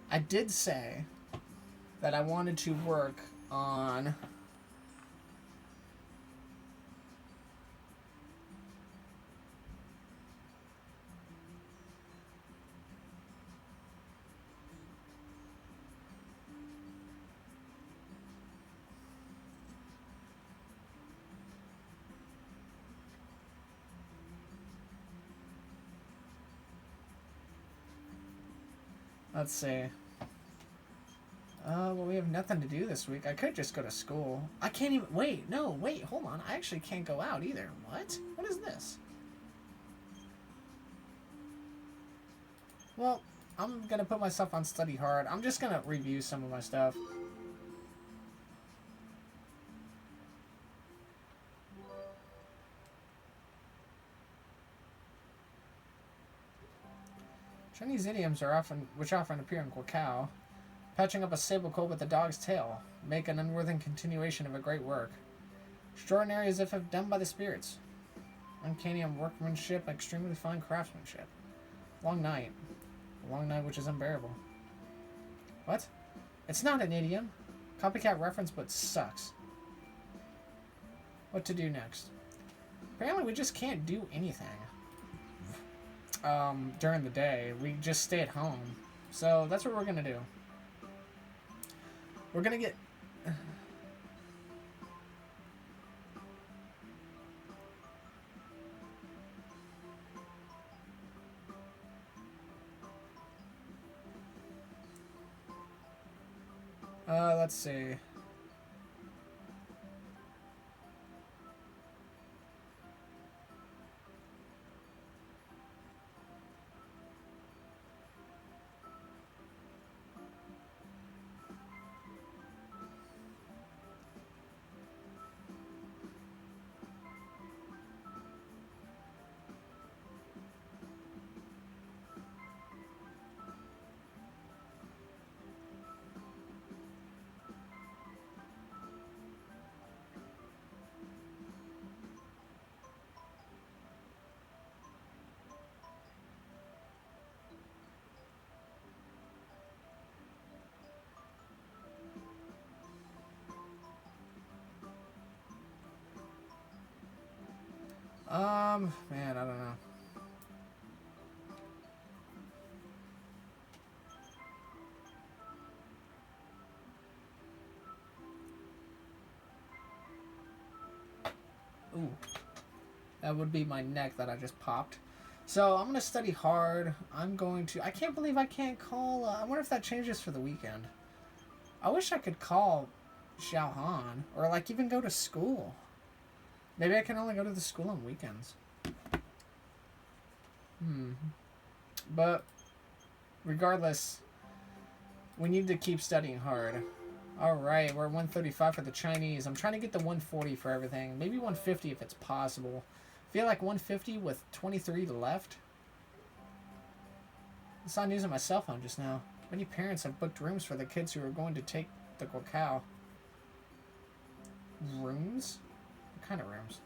I did say that I wanted to work on. Let's see. Well, we have nothing to do this week. I could just go to school. I can't even. Wait, no, wait, hold on. I actually can't go out either. What? What is this? Well, I'm gonna put myself on study hard. I'm just gonna review some of my stuff. Chinese idioms are often, which often appear in Gaokao. Patching up a sable coat with a dog's tail. Make an unworthy continuation of a great work. Extraordinary as if done by the spirits. Uncanny on workmanship, extremely fine craftsmanship. Long night. A long night which is unbearable. What? It's not an idiom. Copycat reference, but sucks. What to do next? Apparently we just can't do anything. During the day. We just stay at home. So that's what we're gonna do. We're gonna get... let's see. Man, I don't know. Ooh. That would be my neck that I just popped. So, I'm going to study hard. I'm going to... I can't believe I can't call... I wonder if that changes for the weekend. I wish I could call Xiaohan. Or, like, even go to school. Maybe I can only go to the school on weekends. But, regardless, we need to keep studying hard. Alright, we're at 135 for the Chinese. I'm trying to get the 140 for everything. Maybe 150 if it's possible. I feel like 150 with 23 left. I saw news on my cell phone just now. Many parents have booked rooms for the kids who are going to take the Gaokao. Rooms? What kind of rooms?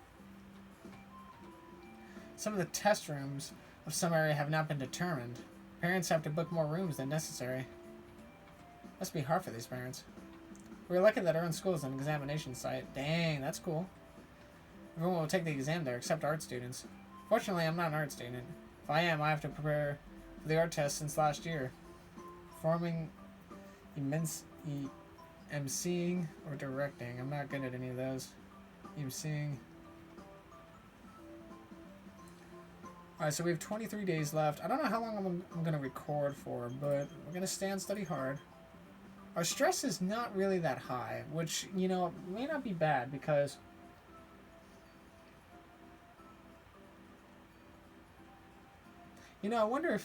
Some of the test rooms of some area have not been determined. Parents have to book more rooms than necessary. Must be hard for these parents. We're lucky that our own school is an examination site. Dang, that's cool. Everyone will take the exam there, except art students. Fortunately, I'm not an art student. If I am, I have to prepare for the art test since last year. Performing, emceeing, or directing. I'm not good at any of those. Emceeing. Alright, so we have 23 days left. I don't know how long I'm going to record for, but we're going to stay and study hard. Our stress is not really that high, which, you know, may not be bad because... You know, I wonder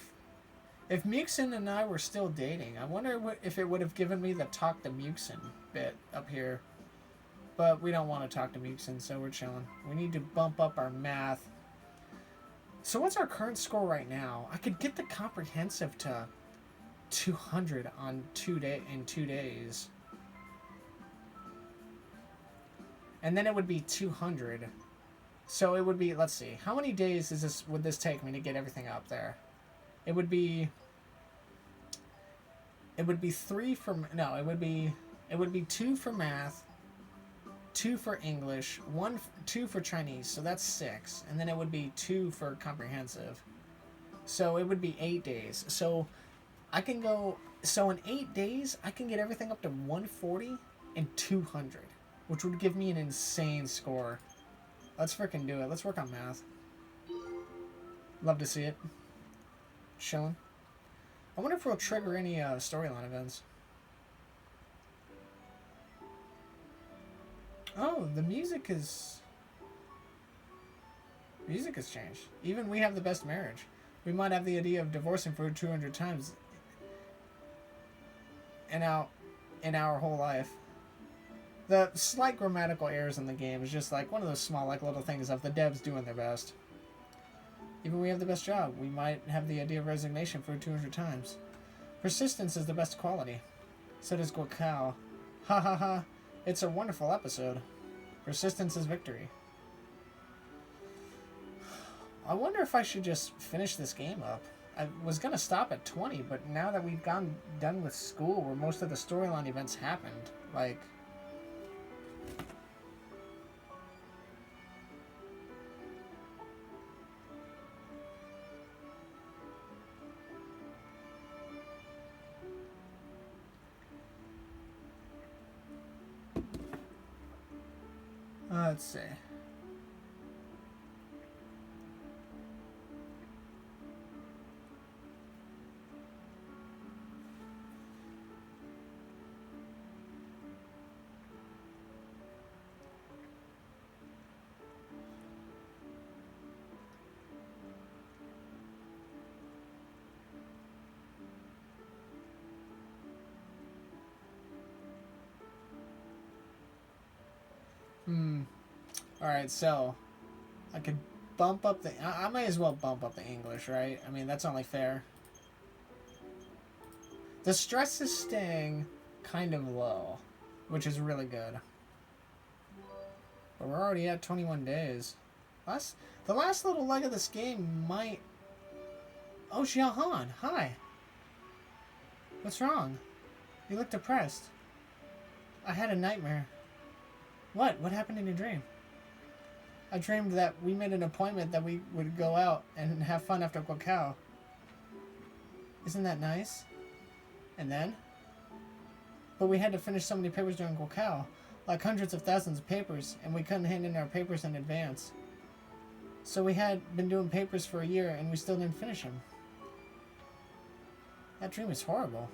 if Muxin and I were still dating. I wonder if it would have given me the talk to Muxin bit up here. But we don't want to talk to Muxin, so we're chilling. We need to bump up our math. So what's our current score right now? I could get the comprehensive to 200 on 2 days. And then it would be 200. So it would be, let's see, how many days would this take me to get everything up there? It would be It would be 3 for no. It would be 2 for math, 2 for English, 2 for Chinese. So that's 6, and then it would be 2 for comprehensive. So it would be 8 days. So I can go. So in 8 days, I can get everything up to 140 and 200, which would give me an insane score. Let's freaking do it. Let's work on math. Love to see it. Chilling. I wonder if we'll trigger any storyline events. Oh, the music has changed. Even we have the best marriage. We might have the idea of divorcing for 200 times in our whole life. The slight grammatical errors in the game is just like one of those small like little things of the devs doing their best. Even we have the best job. We might have the idea of resignation for 200 times. Persistence is the best quality. So does Gaokao. Ha ha ha. It's a wonderful episode. Persistence is victory. I wonder if I should just finish this game up. I was going to stop at 20, but now that we've done with school where most of the storyline events happened, like... let's see. Alright, so I could bump up the... I might as well bump up the English, right? I mean, that's only fair. The stress is staying kind of low, which is really good. But we're already at 21 days. The last little leg of this game might... Oh, Xiaohan, hi. What's wrong? You look depressed. I had a nightmare. What? What happened in your dream? I dreamed that we made an appointment that we would go out and have fun after Gaokao. Isn't that nice? And then? But we had to finish so many papers during Gaokao, like hundreds of thousands of papers, and we couldn't hand in our papers in advance. So we had been doing papers for a year, and we still didn't finish them. That dream is horrible.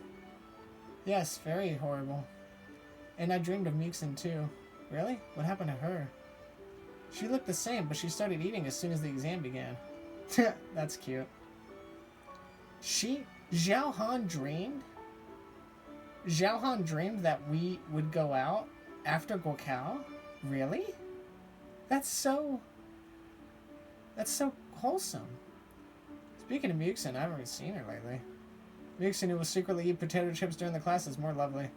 Yes, very horrible. And I dreamed of Mixin too. Really? What happened to her? She looked the same, but she started eating as soon as the exam began. That's cute. Xiaohan dreamed? Xiaohan dreamed that we would go out after Gaokao? Really? That's so wholesome. Speaking of Mixin, I haven't really seen her lately. Mixin, who will secretly eat potato chips during the class, is more lovely.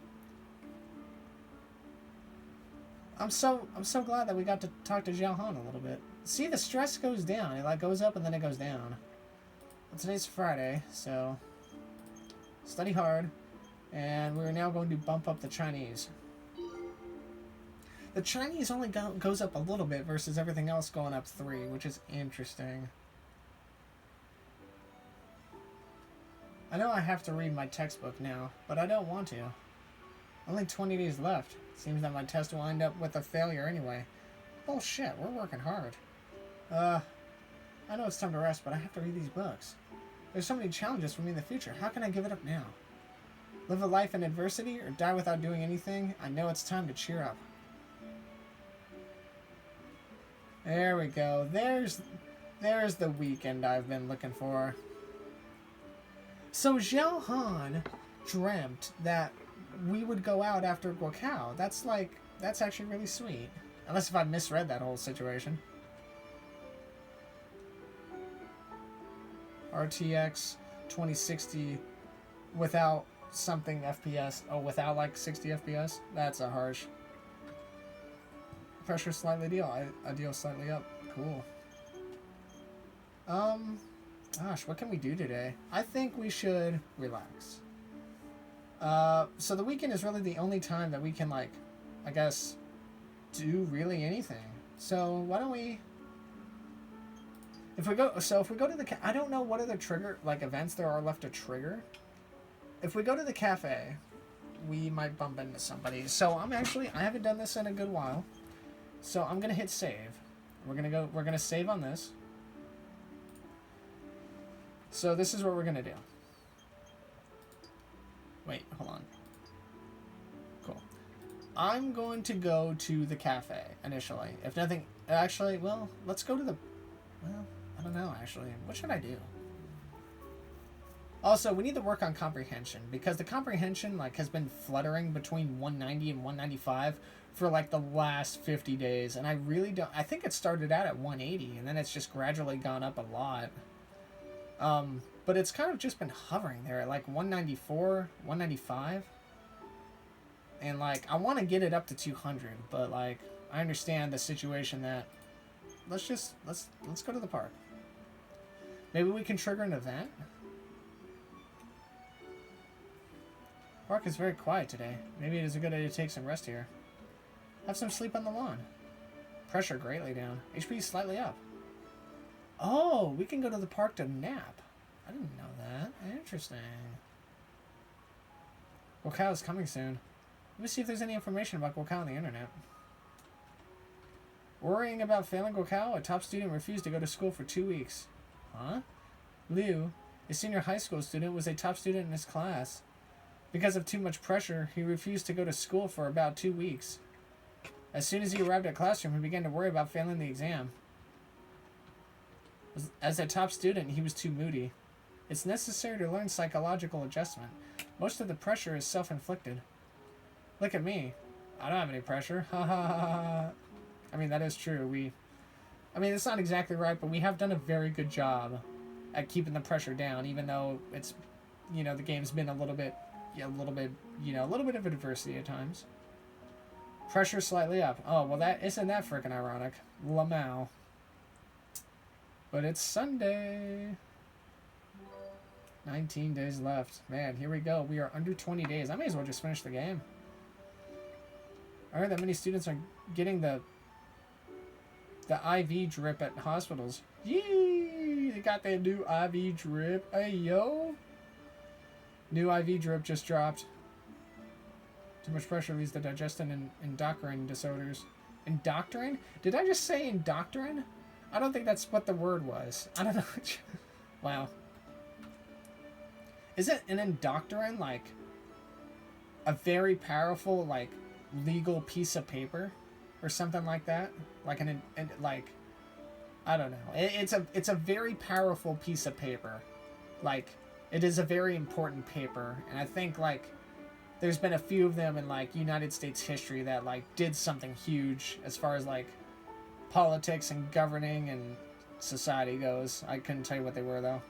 I'm so glad that we got to talk to Xiaohan a little bit. See, the stress goes down. It like goes up and then it goes down. Well, today's Friday, so study hard, and we're now going to bump up the Chinese. The Chinese only goes up a little bit versus everything else going up 3, which is interesting. I know I have to read my textbook now, but I don't want to. Only 20 days left. Seems that my test will end up with a failure anyway. Bullshit, we're working hard. I know it's time to rest, but I have to read these books. There's so many challenges for me in the future. How can I give it up now? Live a life in adversity or die without doing anything? I know it's time to cheer up. There we go. There's the weekend I've been looking for. So Xiaohan dreamt that we would go out after Gaokao. That's actually really sweet. Unless if I misread that whole situation. RTX 2060 without something FPS. Oh, without like 60 FPS? That's a harsh. Pressure slightly ideal slightly up. Cool. Gosh, what can we do today? I think we should relax. So the weekend is really the only time that we can, like, I guess, do really anything. So why don't we... If we go to the... I don't know what other trigger, like, events there are left to trigger. If we go to the cafe, we might bump into somebody. So I haven't done this in a good while. So I'm going to hit save. We're going to save on this. So this is what we're going to do. Wait, hold on. Cool. I'm going to go to the cafe initially. If nothing, actually, well, let's go to the, well, I don't know, actually. What should I do? Also, we need to work on comprehension, because the comprehension, like, has been fluttering between 190 and 195 for, like, the last 50 days, and I really don't... I think it started out at 180, and then it's just gradually gone up a lot. But it's kind of just been hovering there at, like, 194, 195. And, like, I want to get it up to 200, but, like, I understand the situation that... Let's go to the park. Maybe we can trigger an event? Park is very quiet today. Maybe it is a good idea to take some rest here. Have some sleep on the lawn. Pressure greatly down. HP slightly up. Oh, we can go to the park to nap. I didn't know that. Interesting. Gaokao is coming soon. Let me see if there's any information about Gaokao on the internet. Worrying about failing Gaokao, a top student refused to go to school for 2 weeks. Huh? Liu, a senior high school student, was a top student in his class. Because of too much pressure, he refused to go to school for about 2 weeks. As soon as he arrived at classroom, he began to worry about failing the exam. As a top student, he was too moody. It's necessary to learn psychological adjustment. Most of the pressure is self-inflicted. Look at me. I don't have any pressure. Ha ha ha ha. I mean, that is true. I mean, it's not exactly right, but we have done a very good job at keeping the pressure down, even though it's, you know, the game's been a little bit of adversity at times. Pressure slightly up. Oh, well, isn't that freaking ironic? Lamau. But it's Sunday. 19 days left. Man, here we go. We are under 20 days. I may as well just finish the game. I heard that many students are getting the IV drip at hospitals. Yee! They got that new IV drip. Hey, yo! New IV drip just dropped. Too much pressure leads to digestion and endocrine disorders. Endocrine? Did I just say endocrine? I don't think that's what the word was. I don't know. Wow. Is it an endocrine, like, a very powerful, like, legal piece of paper? Or something like that? Like like, I don't know. It's a very powerful piece of paper. Like, it is a very important paper. And I think, like, there's been a few of them in, like, United States history that, like, did something huge as far as, like, politics and governing and society goes. I couldn't tell you what they were, though.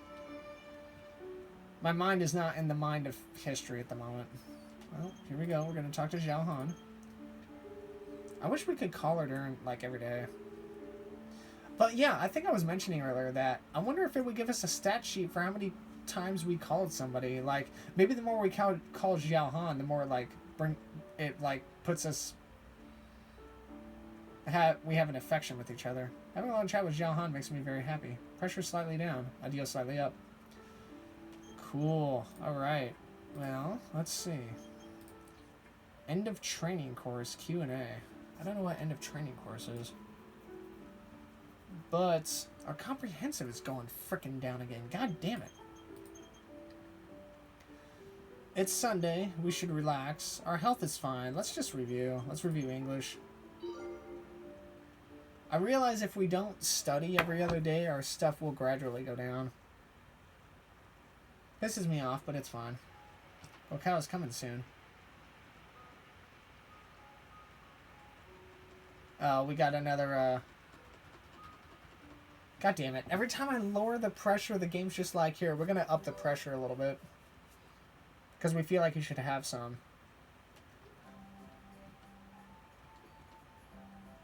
My mind is not in the mind of history at the moment. Well, here we go. We're going to talk to Xiao Han. I wish we could call her during, like, every day. But, yeah, I think I was mentioning earlier that I wonder if it would give us a stat sheet for how many times we called somebody. Like, maybe the more we call Xiao Han, the more, like, puts us... we have an affection with each other. Having a long chat with Xiao Han makes me very happy. Pressure slightly down. Ideal slightly up. Cool. Alright. Well, let's see. End of training course, Q&A. I don't know what end of training course is. But our comprehensive is going frickin' down again. God damn it. It's Sunday. We should relax. Our health is fine. Let's just review. Let's review English. I realize if we don't study every other day, our stuff will gradually go down. Pisses me off, but it's fine. Gaokao is coming soon. We got another, God damn it. Every time I lower the pressure, the game's just like, here, we're gonna up the pressure a little bit. Because we feel like you should have some.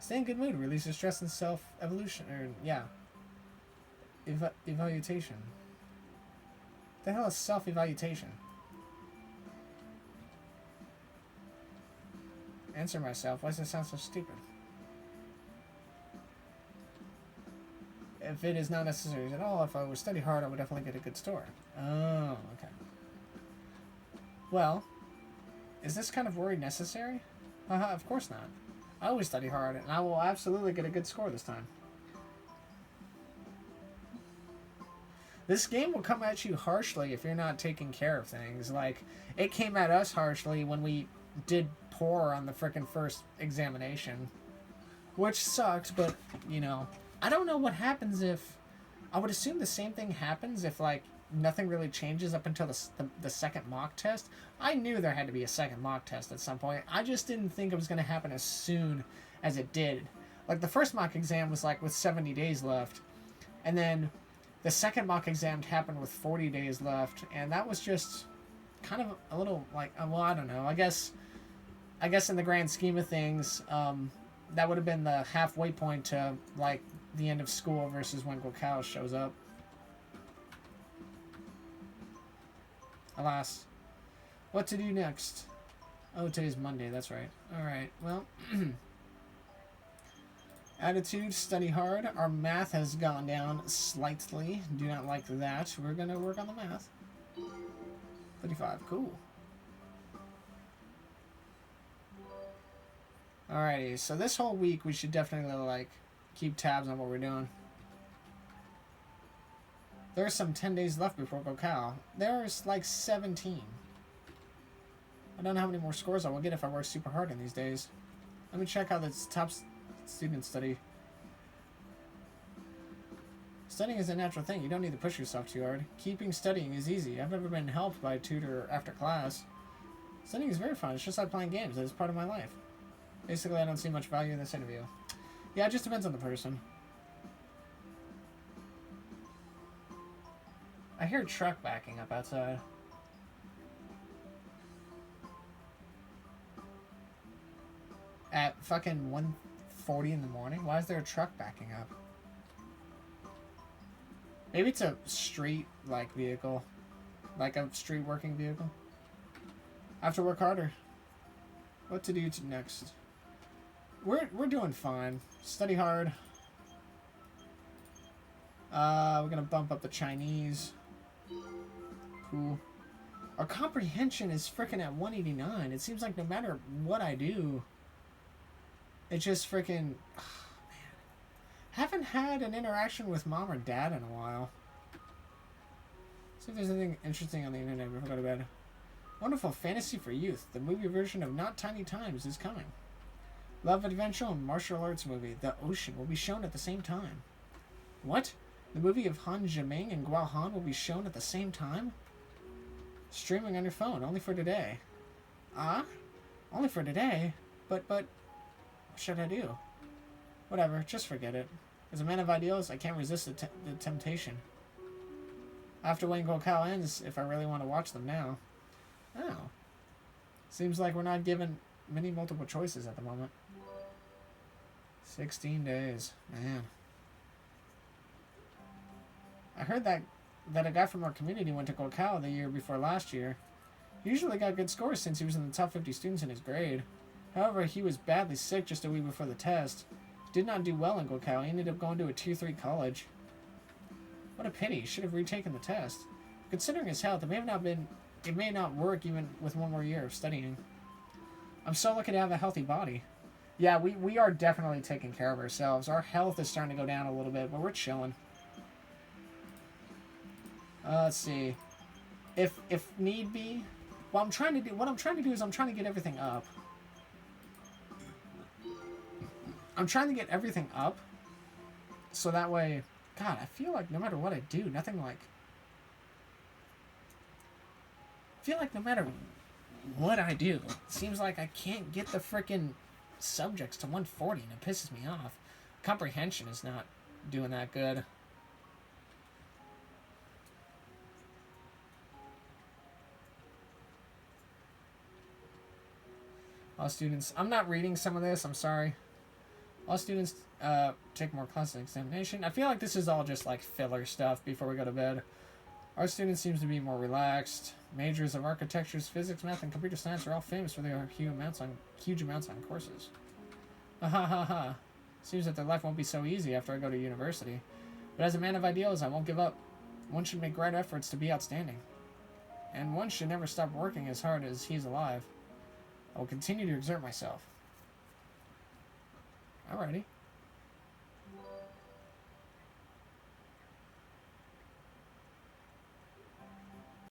Stay in good mood. Releases stress and self-evolution. Or, yeah. Evaluation. The hell is self-evaluation? answer myself. Why does it sound so stupid? If it is not necessary at all, if I would study hard, I would definitely get a good score. Oh, okay. Well, is this kind of worry necessary? Haha, of course not. I always study hard, and I will absolutely get a good score this time. This game will come at you harshly if you're not taking care of things. Like, it came at us harshly when we did poor on the frickin' first examination. Which sucked, but, you know... I don't know what happens if... I would assume the same thing happens if, like, nothing really changes up until the second mock test. I knew there had to be a second mock test at some point. I just didn't think it was going to happen as soon as it did. Like, the first mock exam was, like, with 70 days left. And then the second mock exam happened with 40 days left. And that was just kind of a little, like, well, I don't know. I guess in the grand scheme of things, that would have been the halfway point to, like, the end of school versus when Gaokao shows up. Alas. What to do next? Oh, today's Monday, that's right. Alright, well. Attitude, study hard. Our math has gone down slightly. Do not like that. We're going to work on the math. 35, cool. Alrighty, so this whole week we should definitely, like, keep tabs on what we're doing. There's some 10 days left before Gaokao. There's like 17. I don't know how many more scores I will get if I work super hard in these days. Let me check how the top students study. Studying is a natural thing. You don't need to push yourself too hard. Keeping studying is easy. I've never been helped by a tutor after class. Studying is very fun. It's just like playing games. It's part of my life. Basically, I don't see much value in this interview. Yeah, it just depends on the person. I hear a truck backing up outside. At fucking 1:40 in the morning? Why is there a truck backing up? Maybe it's a street, like, vehicle. Like a street working vehicle. I have to work harder. What to do next? We're doing fine. Study hard. We're gonna bump up the Chinese. Cool. Our comprehension is frickin' at 189. It seems like no matter what I do, it just frickin'... Oh, man. Haven't had an interaction with mom or dad in a while. See if there's anything interesting on the internet before I go to bed. Wonderful fantasy for youth. The movie version of Not Tiny Times is coming. Love Adventure and martial arts movie, The Ocean, will be shown at the same time. What? The movie of Han Zhiming and Guo Han will be shown at the same time? Streaming on your phone, only for today. Only for today? But, what should I do? Whatever, just forget it. As a man of ideals, I can't resist the temptation. After when Gaokao ends, if I really want to watch them now. Oh. Seems like we're not given many multiple choices at the moment. 16 days. Man. I heard that a guy from our community went to Gaokao the year before last year. He usually got good scores since he was in the top 50 students in his grade. However, he was badly sick just a week before the test. Did not do well in Gaokao. He ended up going to a Tier 3 college. What a pity. He should have retaken the test. Considering his health, it may not work even with one more year of studying. I'm so lucky to have a healthy body. Yeah, we are definitely taking care of ourselves. Our health is starting to go down a little bit, but we're chilling. Let's see. If need be, what I'm trying to do is I'm trying to get everything up. I'm trying to get everything up, so that way, God, I feel like no matter what I do, nothing like. I feel like no matter what I do, it seems like I can't get the frickin' subjects to 140, and it pisses me off. Comprehension is not doing that good. All students, I'm not reading some of this, I'm sorry. All students take more classes examination. I feel like this is all just like filler stuff before we go to bed. Our student seems to be more relaxed. Majors of architectures, physics, math, and computer science are all famous for their huge amounts on courses. Ha ha ha ha. Seems that their life won't be so easy after I go to university. But as a man of ideals, I won't give up. One should make great efforts to be outstanding. And one should never stop working as hard as he's alive. I will continue to exert myself. Alrighty.